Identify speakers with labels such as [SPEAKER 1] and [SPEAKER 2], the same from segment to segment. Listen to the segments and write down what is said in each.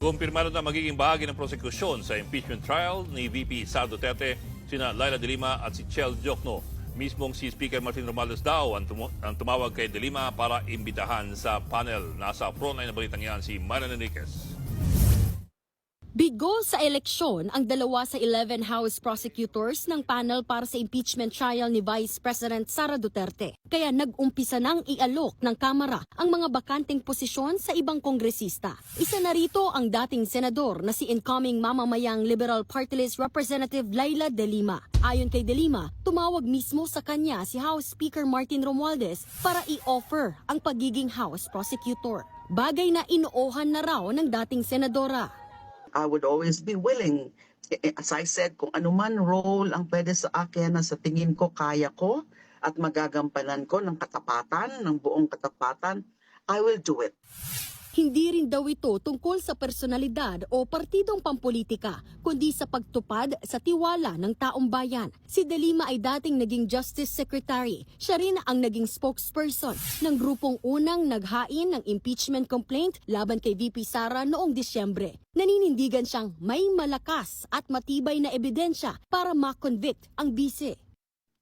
[SPEAKER 1] Kumpirmado na magiging bahagi ng prosekusyon sa impeachment trial ni VP Sara Duterte, sina Laila De Lima at si Chel Diokno. Mismong si Speaker Martin Romualdez daw ang tumawag kay De Lima para imbitahan sa panel. Nasa frontline na balitang yan si Marian Enriquez.
[SPEAKER 2] Bigo sa eleksyon ang dalawa sa 11 House prosecutors ng panel para sa impeachment trial ni Vice President Sara Duterte. Kaya nag-umpisa nang ialok ng Kamara ang mga bakanteng posisyon sa ibang kongresista. Isa na rito ang dating senador na si incoming mamamayang Liberal Party List Representative Laila De Lima. Ayon kay De Lima, tumawag mismo sa kanya si House Speaker Martin Romualdez para i-offer ang pagiging House prosecutor. Bagay na inoohan na raw ng dating senadora.
[SPEAKER 3] I would always be willing, as I said, kung anuman role ang pwede sa akin na sa tingin ko kaya ko at magagampanan ko ng katapatan, ng buong katapatan, I will do it.
[SPEAKER 2] Hindi rin daw ito tungkol sa personalidad o partidong pampolitika, kundi sa pagtupad sa tiwala ng taong bayan. Si De Lima ay dating naging Justice Secretary. Siya rin ang naging spokesperson ng grupong unang naghain ng impeachment complaint laban kay VP Sara noong Disyembre. Naninindigan siyang may malakas at matibay na ebidensya para ma-convict ang bise.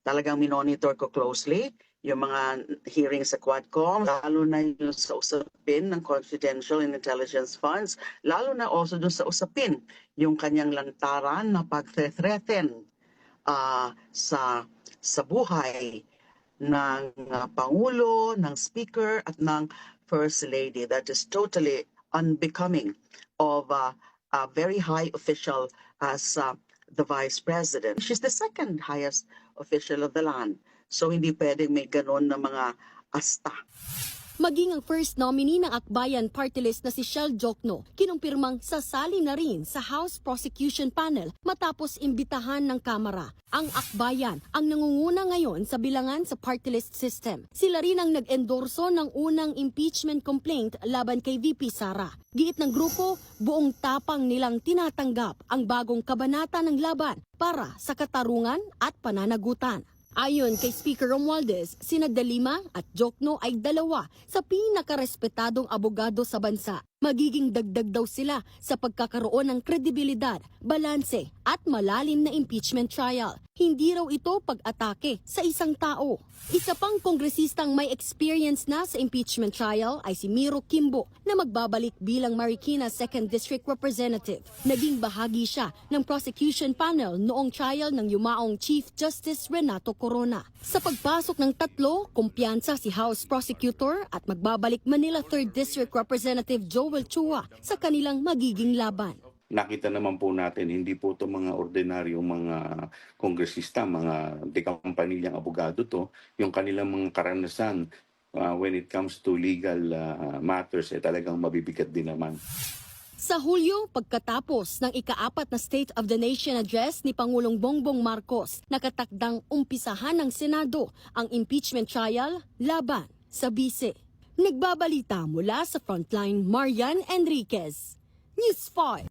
[SPEAKER 3] Talagang minonitor ko closely yung mga hearings sa Quadcom, lalo na yung sa usapin ng confidential and intelligence funds, lalo na also dun sa usapin yung kanyang lantaran na pag-threaten sa buhay ng Pangulo, ng Speaker at ng First Lady. That is totally unbecoming of a very high official as the Vice President. She's the second highest official of the land. So hindi pwedeng may ganon na mga asta.
[SPEAKER 2] Maging ang first nominee ng Akbayan Party List na si Chel Diokno, kinumpirmang sasali na rin sa House Prosecution Panel matapos imbitahan ng Kamara. Ang Akbayan ang nangunguna ngayon sa bilangan sa party list system. Sila rin ang nag-endorso ng unang impeachment complaint laban kay VP Sara. Giit ng grupo, buong tapang nilang tinatanggap ang bagong kabanata ng laban para sa katarungan at pananagutan. Ayon kay Speaker Romualdez, sina De Lima at Diokno ay dalawa sa pinakarespetadong abogado sa bansa. Magiging dagdag daw sila sa pagkakaroon ng kredibilidad, balanse at malalim na impeachment trial. Hindi raw ito pag-atake sa isang tao. Isa pang kongresistang may experience na sa impeachment trial ay si Miro Kimbo na magbabalik bilang Marikina 2nd District Representative. Naging bahagi siya ng prosecution panel noong trial ng yumaong Chief Justice Renato Corona. Sa pagpasok ng tatlo, kumpiyansa si House Prosecutor at magbabalik Manila 3rd District Representative Joel Chua sa kanilang magiging laban.
[SPEAKER 4] Nakita naman po natin, hindi po ito mga ordinaryong mga kongresista, mga dekampanilyang abogado to. Yung kanilang mga karanasan when it comes to legal matters, talagang mabibigat din naman.
[SPEAKER 2] Sa Hulyo, pagkatapos ng ika-4 na State of the Nation Address ni Pangulong Bongbong Marcos, nakatakdang umpisahan ng Senado ang impeachment trial laban sa bise. Nagbabalita mula sa Frontline, Marian Enriquez, News 5.